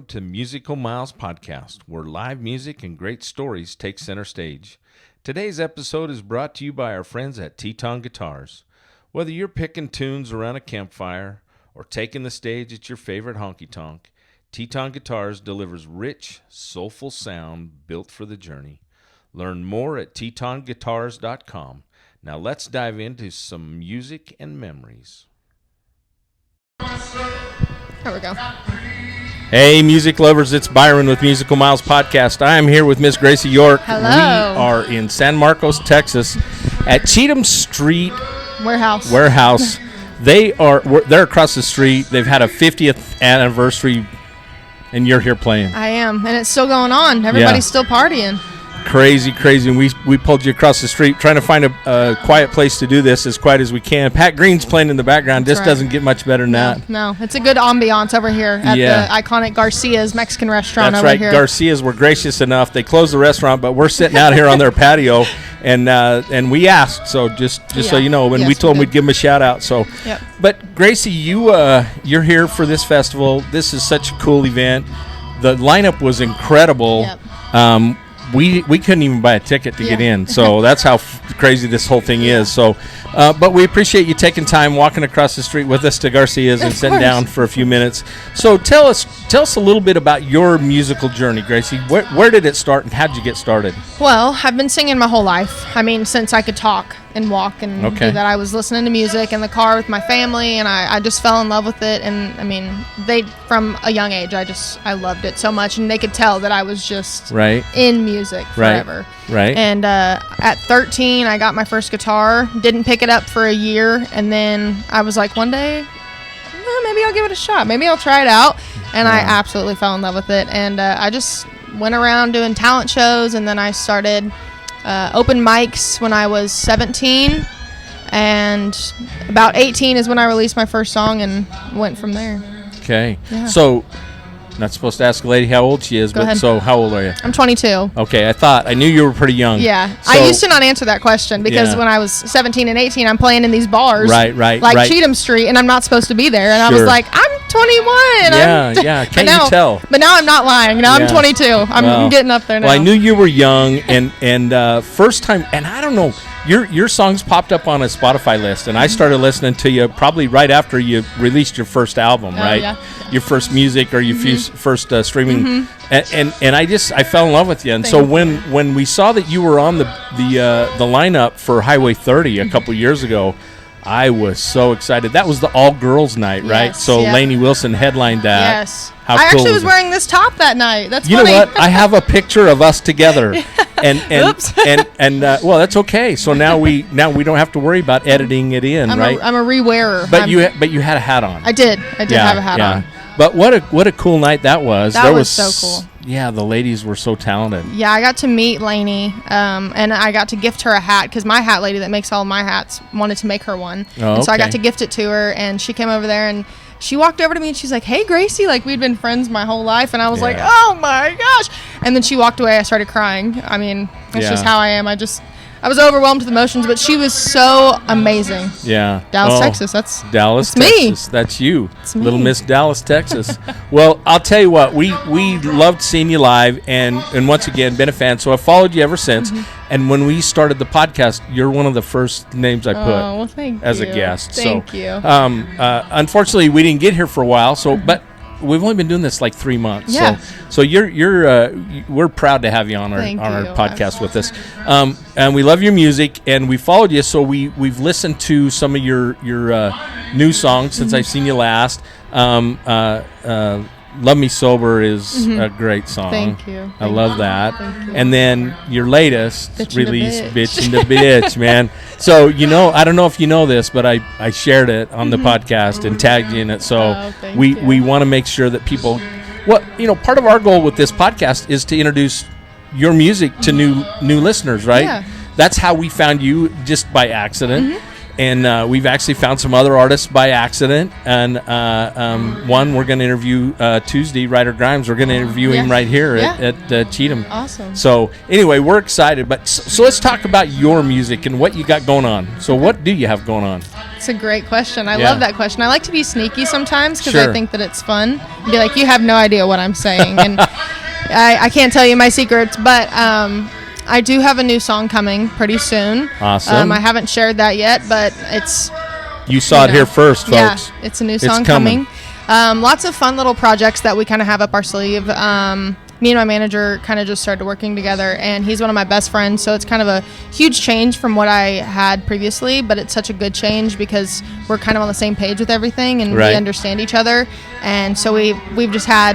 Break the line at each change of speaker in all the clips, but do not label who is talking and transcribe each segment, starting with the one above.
welcome to Musical Miles Podcast, where live music and great stories take center stage. Today's episode is brought to you by our friends at Teton Guitars. Whether you're picking tunes around a campfire or taking the stage at your favorite honky-tonk, Teton Guitars delivers rich, soulful sound built for the journey. Learn more at tetonguitars.com. Now let's dive into some music and memories.
There we go.
Hey, music lovers, it's Byron with Musical Miles Podcast. I am here with Miss Graycie York.
Hello.
We are in San Marcos, Texas, at Cheatham Street Warehouse. They're across the street. They've had a 50th anniversary, and you're here playing.
I am, and it's still going on. Everybody's still partying. Crazy.
And we pulled you across the street trying to find a quiet place to do this as quiet as we can. Pat Green's playing in the background. This doesn't get much better than that.
No, it's a good ambiance over here at the iconic Garcia's Mexican restaurant.
That's
over
right.
here.
Garcia's were gracious enough. They closed the restaurant, but we're sitting out here on their patio, and we asked. So just so you know, when we told them we'd give them a shout out. So, But Gracie, you're here for this festival. This is such a cool event. The lineup was incredible.
Yep.
We couldn't even buy a ticket to get in, so that's how crazy this whole thing is. So, but we appreciate you taking time, walking across the street with us to Garcia's and sitting down for a few minutes. So tell us a little bit about your musical journey, Gracie. Where did it start, and how did you get started?
Well, I've been singing my whole life. I mean, since I could talk and walk and do that, I was listening to music in the car with my family, and I just fell in love with it. And I mean, from a young age, I loved it so much, and they could tell that I was just in music forever. Right. And at 13, I got my first guitar. Didn't pick it up for a year, and then I was like, one day, maybe I'll give it a shot. Maybe I'll try it out. And I absolutely fell in love with it. And I just went around doing talent shows, and then I started open mics when I was 17, and about 18 is when I released my first song and went from there.
Okay. Yeah. So, not supposed to ask a lady how old she is, but so how old are you?
I'm 22.
Okay, I knew you were pretty young.
Yeah. So, I used to not answer that question because when I was 17 and 18, I'm playing in these bars. Like Cheatham Street, and I'm not supposed to be there. And I was like, I'm 21.
Can't you tell?
But now I'm not lying. Now I'm 22. I'm getting up there now.
Well, I knew you were young, and first time, and I don't know, your songs popped up on a Spotify list, and I started listening to you probably right after you released your first album, right? Yeah. Your first music or your first streaming, and I fell in love with you. And so when we saw that you were on the lineup for Highway 30 a couple years ago, I was so excited. That was the all-girls night, right?
Yes,
so Lainey Wilson headlined that.
Yes.
How
I
cool
actually was wearing this top that night. That's
funny. You know what? I have a picture of us together.
Oops.
Well, that's okay. So now we don't have to worry about editing it in, right?
I'm a re-wearer.
But you had a hat on.
I did have a hat on.
But what a cool night that was.
That was so cool.
Yeah, the ladies were so talented.
Yeah, I got to meet Lainey, and I got to gift her a hat because my hat lady that makes all my hats wanted to make her one. And so I got to gift it to her, and she came over there, and she walked over to me, and she's like, "Hey, Gracie," like we'd been friends my whole life, and I was like, "Oh my gosh!" And then she walked away. I started crying. I mean, that's just how I am. I was overwhelmed with emotions, but she was so amazing.
Yeah.
Dallas, Texas. That's
Texas.
Me.
That's you.
It's me.
Little Miss Dallas, Texas. Well, I'll tell you what, we loved seeing you live, and once again, been a fan. So I've followed you ever since. And when we started the podcast, you're one of the first names I put as a guest.
Thank you.
Unfortunately, we didn't get here for a while, but we've only been doing this like 3 months.
Yeah.
So we're proud to have you on our podcast with us. And we love your music, and we followed you, so we've listened to some of your new songs since I've seen you last. Love Me Sober is a great song.
Thank you.
I love that.
Thank you.
And then your latest release,
Bitch
and the Bitch, man. So, I don't know if you know this, but I shared it on the podcast and tagged you in it. So we want to make sure that people, part of our goal with this podcast is to introduce your music to new listeners, right?
Yeah.
That's how we found you, just by accident. And we've actually found some other artists by accident. And one we're going to interview Tuesday, Ryder Grimes. We're going to interview him right here at Cheatham.
Awesome.
So anyway, we're excited. But so let's talk about your music and what you got going on. So what do you have going on?
It's a great question. I love that question. I like to be sneaky sometimes because I think that it's fun. Be like, you have no idea what I'm saying. And I can't tell you my secrets, but I do have a new song coming pretty soon.
Awesome.
I haven't shared that yet, but it's...
You saw it here first, folks.
Yeah, it's a new song coming. Lots of fun little projects that we kind of have up our sleeve. Me and my manager kind of just started working together, and he's one of my best friends, so it's kind of a huge change from what I had previously, but it's such a good change because we're kind of on the same page with everything, and we understand each other. And so we've just had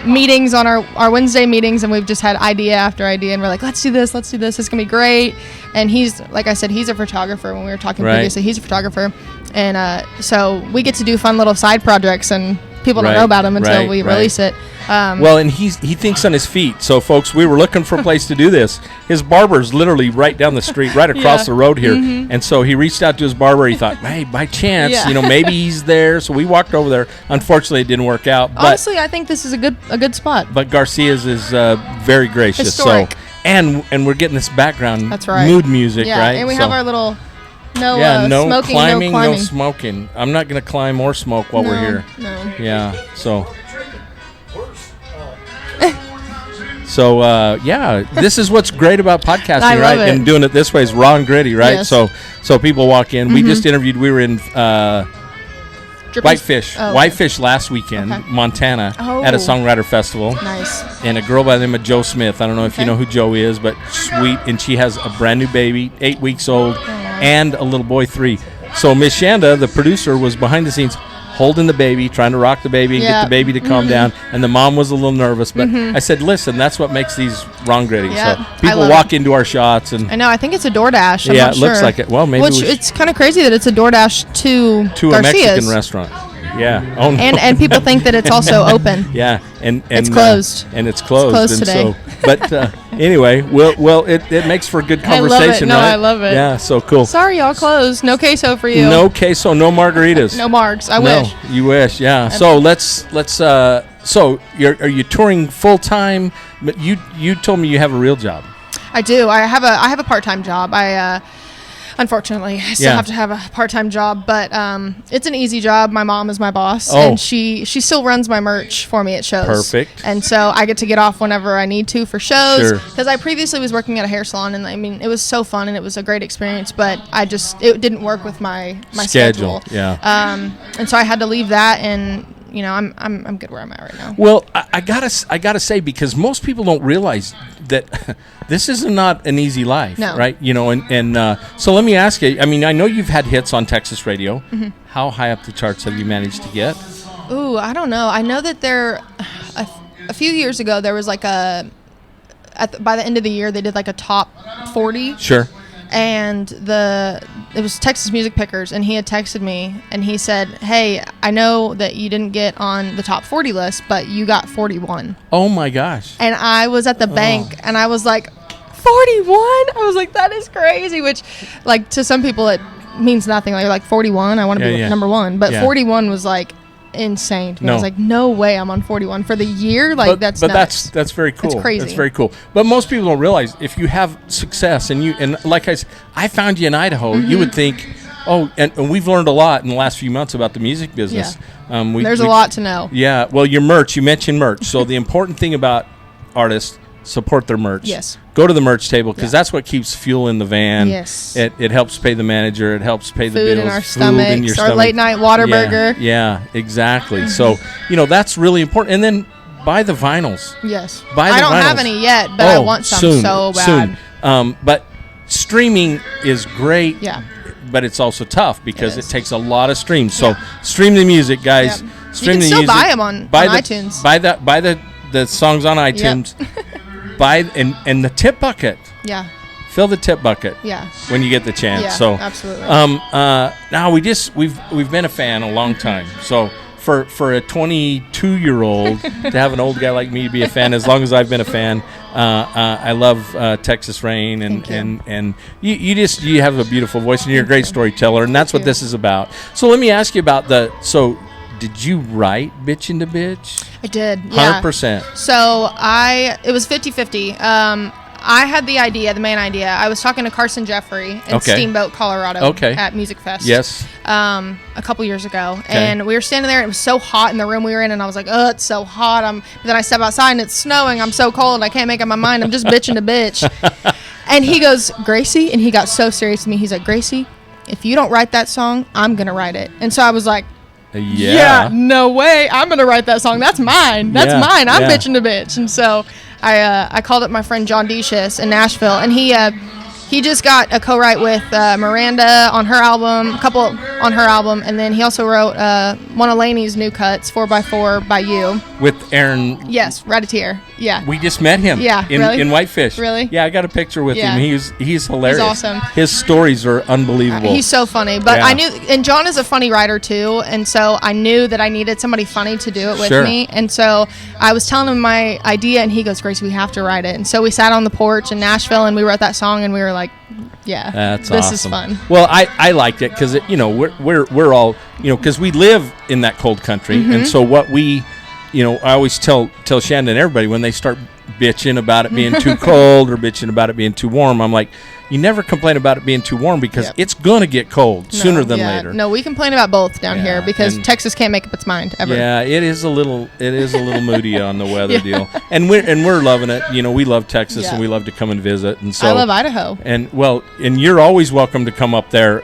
meetings on our Wednesday meetings, and we've just had idea after idea, and we're like, let's do this, it's going to be great. And he's, like I said, he's a photographer. When we were talking previously, he's a photographer, and so we get to do fun little side projects, and people don't know about them until we release it.
Well, and he thinks on his feet. So, folks, we were looking for a place to do this. His barber's literally right down the street, right across the road here. And so he reached out to his barber. He thought, hey, by chance, maybe he's there. So we walked over there. Unfortunately, it didn't work out. But,
honestly, I think this is a good spot.
But Garcia's is very gracious.
Historic.
So, and we're getting this background mood music, right?
And we have our little... No smoking,
climbing,
no climbing.
No smoking. I'm not going to climb or smoke while we're here.
No.
Yeah, so... So, this is what's great about podcasting, right? And doing it this way is raw and gritty, right?
Yes.
So people walk in. We just interviewed, we were in Whitefish last weekend, Montana, at a songwriter festival.
Nice.
And a girl by the name of Joe Smith. I don't know if you know who Joe is, but sweet. And she has a brand new baby, 8 weeks old, and a little boy, 3. So Miss Shanda, the producer, was behind the scenes holding the baby, trying to rock the baby and get the baby to calm down. And the mom was a little nervous. But I said, listen, that's what makes these raw and gritty. So people walk into our shots. And
I know. I think it's a DoorDash. I'm not
it looks like it. Well, maybe
it's kind of crazy that it's a DoorDash to
a Mexican restaurant. Yeah. Oh, no.
And people think that it's also open.
And
it's closed.
And it's closed.
It's closed today.
But anyway, it makes for a good conversation,
I love it.
Yeah, so cool.
Sorry, y'all closed. No queso for you.
No queso, no margaritas.
No margs. I wish.
You wish. Yeah. So let's. So are you touring full time? But you told me you have a real job.
I do. I have a part-time job. Unfortunately, I still have to have a part-time job, but it's an easy job. My mom is my boss, and she still runs my merch for me at shows.
Perfect.
And so I get to get off whenever I need to for shows. Because I previously was working at a hair salon, and I mean, it was so fun, and it was a great experience, but it didn't work with my schedule.
Yeah.
And so I had to leave that, and I'm good where I'm at right now.
Well, I gotta say, because most people don't realize that this is not an easy life, right? And so let me ask you. I mean, I know you've had hits on Texas radio. How high up the charts have you managed to get?
Ooh, I don't know. I know that a few years ago there was like by the end of the year they did like a top 40.
Sure.
And it was Texas Music Pickers, and he had texted me, and he said, hey, I know that you didn't get on the top 40 list, but you got 41.
Oh, my gosh.
And I was at the bank, and I was like, 41? I was like, that is crazy, which, like, to some people it means nothing. Like 41, I want to be number one. But 41 was, like, insane to me. I was like, no way I'm on 41 for the year. Like, that's
very cool.
It's crazy.
That's very cool. But most people don't realize if you have success and like I said, I found you in Idaho, you would think, and we've learned a lot in the last few months about the music business.
There's a lot to know.
Yeah. Well, your merch, you mentioned merch. So the important thing about artists, support their merch.
Yes.
Go to the merch table because that's what keeps fuel in the van.
Yes.
It helps pay the manager. It helps pay the
bills.
Food
in our stomachs. Our late night water burger.
Yeah, exactly. So, that's really important. And then buy the vinyls.
Yes.
I
don't have any yet, but I want some so bad.
Soon. But streaming is great.
Yeah.
But it's also tough because it takes a lot of streams. So stream the music, guys.
Yep.
Stream
the music. You can still buy them on iTunes.
Buy the songs on iTunes.
Yep.
And the tip bucket.
Yeah.
Fill the tip bucket.
Yeah.
When you get the chance.
Yeah,
so
absolutely.
Now we've been a fan a long time. So for a 22-year-old to have an old guy like me be a fan, as long as I've been a fan. I love Texas Rain, and you have a beautiful voice, and you're a great storyteller, and that's what this is about. So let me ask you about did you write Bitchin' to Bitch?
I did, yeah.
100%.
So it was 50-50. I had the main idea. I was talking to Carson Jeffrey in Steamboat, Colorado at Music Fest.
Yes.
A couple years ago. And we were standing there, and it was so hot in the room we were in, and I was like, oh, it's so hot. Then I step outside, and it's snowing. I'm so cold. I can't make up my mind. I'm just bitching to bitch. And he goes, Gracie, and he got so serious with me. He's like, Gracie, if you don't write that song, I'm going to write it. And so I was like, yeah, no way. I'm going to write that song. That's mine. That's mine. I'm bitching to bitch. And so I called up my friend John Deschis in Nashville, and he just got a co-write with Miranda on her album, a couple on her album, and then he also wrote one of Lainey's new cuts, 4x4 by You.
With Aaron.
Yes, Raditier. Yeah.
We just met him.
Yeah,
in Whitefish.
Really?
Yeah, I got a picture with him. He's hilarious.
He's awesome.
His stories are unbelievable.
He's so funny. But I knew, and John is a funny writer too, and so I knew that I needed somebody funny to do it with me. And so I was telling him my idea, and he goes, Grace, we have to write it. And so we sat on the porch in Nashville, and we wrote that song, and we were like, yeah, this is fun.
Well, I liked it because we're all, because we live in that cold country, and so what we, I always tell Shannon and everybody when they start bitching about it being too cold or bitching about it being too warm, I'm like, you never complain about it being too warm because it's gonna get cold sooner than later.
No, we complain about both down here because Texas can't make up its mind ever.
Yeah, it is a little moody on the weather deal, and we're loving it. We love Texas and we love to come and visit, and so
I love Idaho.
And you're always welcome to come up there.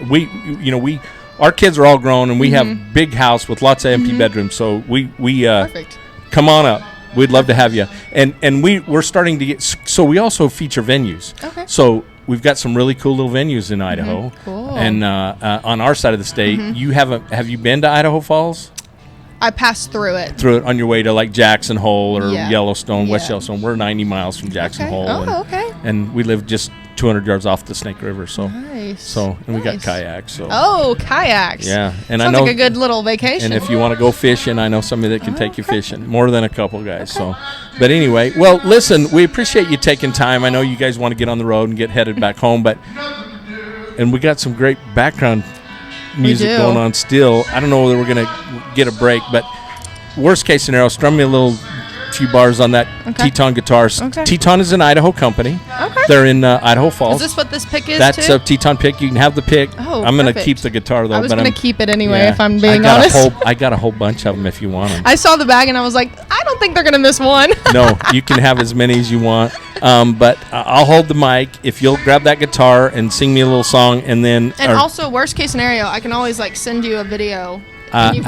Our kids are all grown, and we have big house with lots of empty bedrooms, so we
perfect.
Come on up. We'd love to have you, and we're starting to get. So we also feature venues. Okay. So we've got some really cool little venues in Idaho.
Cool.
And on our side of the state, have you been to Idaho Falls?
I passed through it
on your way to like Jackson Hole or Yellowstone, West Yellowstone. We're 90 miles from Jackson Hole.
Oh, okay.
And we live just 200 yards off the Snake River. So
nice.
And we got kayaks. So
kayaks.
Yeah, and
sounds
I know
like a good little vacation.
And if you want to go fishing, I know somebody that can take you fishing. More than a couple guys. So, but anyway, well, listen, we appreciate you taking time. I know you guys want to get on the road and get headed back home, and we got some great background music going on still. I don't know whether we're gonna get a break, but worst case scenario, strum me a few bars on that Teton guitars. Teton is an Idaho company. They're in Idaho Falls.
Is this what this pick is?
That's a Teton pick. You can have the pick.
I'm
going to keep the guitar though.
I was going to keep it anyway if I'm being honest.
I got a whole bunch of them if you want them.
I saw the bag and I was like, I don't think they're going to miss one.
No, you can have as many as you want. But I'll hold the mic if you'll grab that guitar and sing me a little song, and then.
And also, worst case scenario, I can always send you a video.
And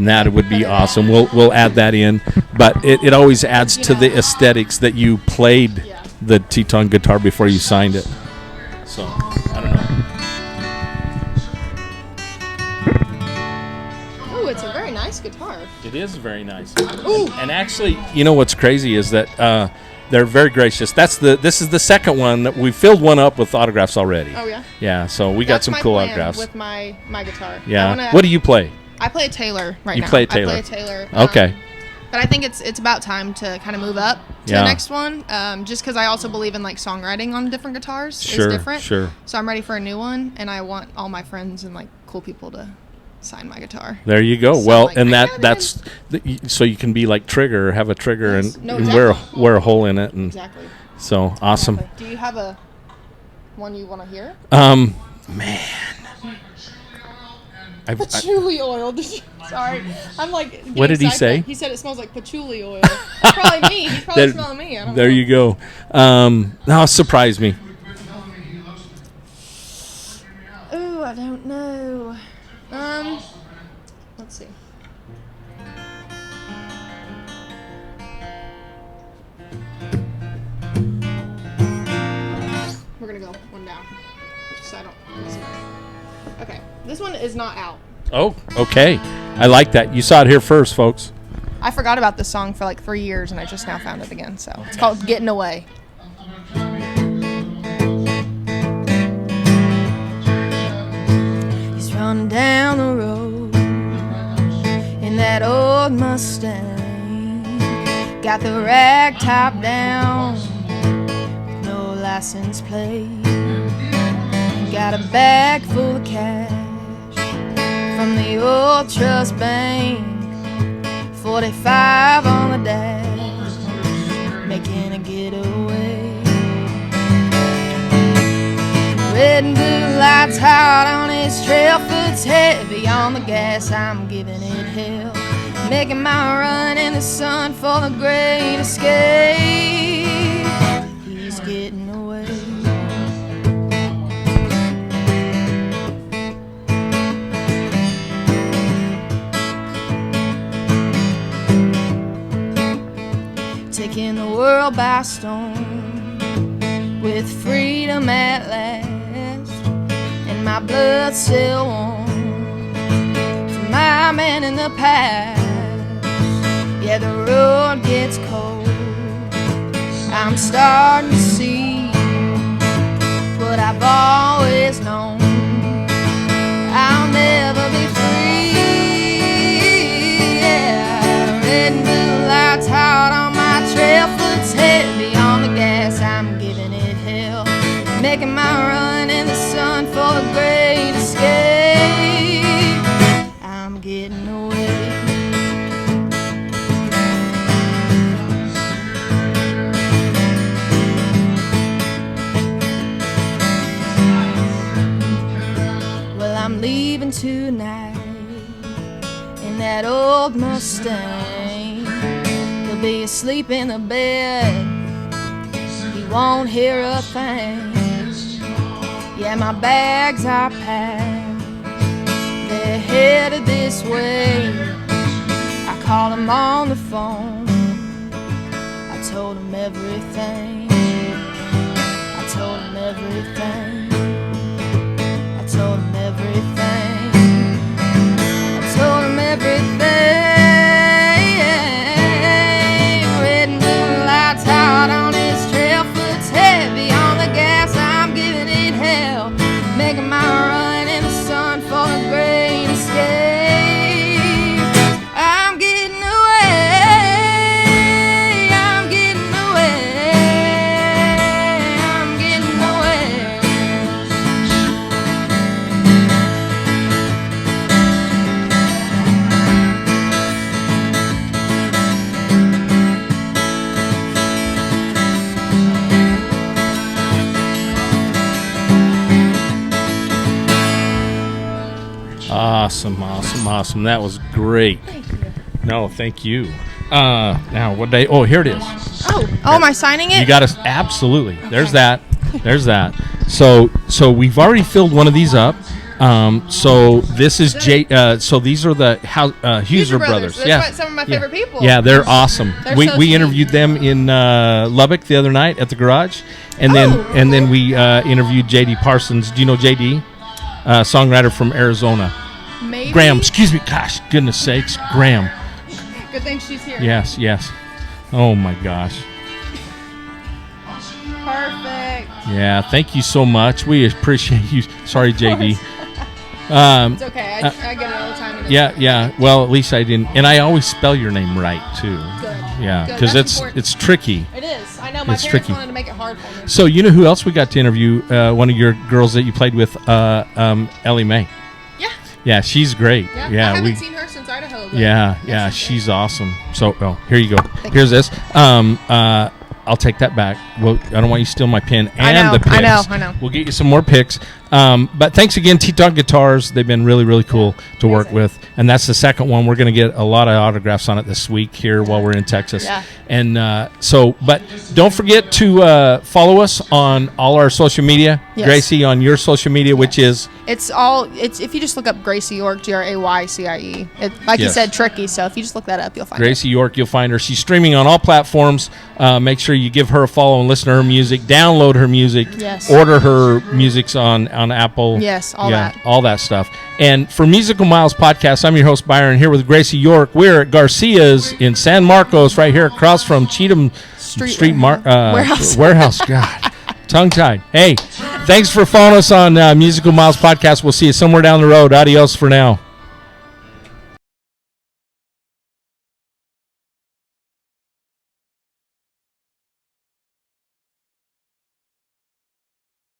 that would be awesome. We'll add that in, but it always adds to the aesthetics that you played the Teton guitar before you signed it. So I
don't know. Ooh, it's a very nice guitar.
It is very nice. Ooh. And actually, what's crazy is that they're very gracious. This is the second one that we filled one up with autographs already.
Oh yeah.
Yeah, so we got some cool autographs
with my guitar.
Yeah. What do you play?
I play a Taylor right now.
You play a Taylor.
I play a Taylor.
Okay.
But I think it's about time to kind of move up to the next one, just because I also believe in songwriting on different guitars.
Sure,
is different.
Sure.
So I'm ready for a new one, and I want all my friends and cool people to sign my guitar.
There you go. So that's so you can be like Trigger, have a trigger and wear a hole in it, and
exactly.
So awesome.
Do you have a one you want to hear?
Man.
Patchouli oil. Sorry, I'm
what did he say?
He said it smells like patchouli oil. Probably me. He's probably smelling me. I don't know.
You go. Now surprise me.
Ooh, I don't know. Let's see. We're gonna go one down, so I don't. Okay, this one is not out.
Oh, okay. I like that. You saw it here first, folks.
I forgot about this song for 3 years, and I just now found it again. So it's called "Getting Away." He's running down the road in that old Mustang, got the rag top down, with no license plate. Got a bag full of cash from the old trust bank, 45 on the dash, making a getaway. Red and blue lights hot on his trail, foot's heavy on the gas, I'm giving it hell. Making my run in the sun for the great escape. He's getting away. Taking the world by storm, with freedom at last, and my blood still warm for my man in the past. Yeah, the road gets cold, I'm starting to see what I've always known, I'll never be free. Yeah, red and blue lights hot on my trail, foot's heavy on the gas, I'm giving it hell. Making my run in the sun for a great escape. I'm getting away. Well, I'm leaving tonight in that old Mustang. He'll be asleep in the bed, he won't hear a thing. Yeah, my bags are packed, they're headed this way. I called him on the phone, I told him everything. I told him everything. I told him everything. I told him everything. Red and blue lights out on his trail, foot's heavy on the gas, I'm giving it hell. Making my run in the sun for a great escape. I'm getting away. I'm getting away. I'm getting away.
Awesome. That was great.
Thank you.
No, thank you. Now, what day? Oh, here it is.
Oh, am I signing it?
You got us. Absolutely.
Okay.
There's that. So we've already filled one of these up. So this is so these are the Huser brothers.
That's
Yeah.
some of my favorite people.
Yeah, they're awesome.
They're
we
so
we
sweet.
interviewed them in Lubbock the other night at the garage, and then we interviewed JD Parsons. Do you know JD? Songwriter from Arizona.
Maybe.
Graham, excuse me. Gosh, goodness sakes, Graham.
Good thing she's here.
Yes. Oh my gosh.
Perfect.
Yeah, thank you so much. We appreciate you. Sorry, JD.
It's okay. I get it all the time.
Yeah. Well, at least I didn't, and I always spell your name right too.
Good.
Yeah,
Good.
because
That's important.
it's tricky.
It is. I know. My
It's
parents
tricky.
wanted to make it hard for me.
So you know who else we got to interview? One of your girls that you played with, Ellie Mae.
Yeah.
Yeah, she's great.
Yeah.
Yeah,
I haven't seen her since Idaho. But
Yeah, she's awesome. So, here you go.
Thank
Here's this. I'll take that back. Well, I don't want you to steal my pen and
I know,
the picks.
I know.
We'll get you some more picks. But thanks again, Teton Guitars. They've been really, really cool to work with. And that's the second one. We're going to get a lot of autographs on it this week here while we're in Texas.
Yeah.
And but don't forget to follow us on all our social media.
Yes.
Gracie, on your social media, which is?
It's if you just look up Graycie York, Graycie. Like you
Yes.
said, tricky. So if you just look that up, you'll find
Graycie York, you'll find her. She's streaming on all platforms. Make sure you give her a follow and listen to her music. Download her music.
Yes.
Order her musics on Apple.
Yes, all that.
All that stuff. And for Musical Miles Podcast, I'm your host, Byron, here with Graycie York. We're at Garcia's in San Marcos, right here across from Cheatham Street Warehouse. God, tongue-tied. Hey, thanks for following us on Musical Miles Podcast. We'll see you somewhere down the road. Adios for now.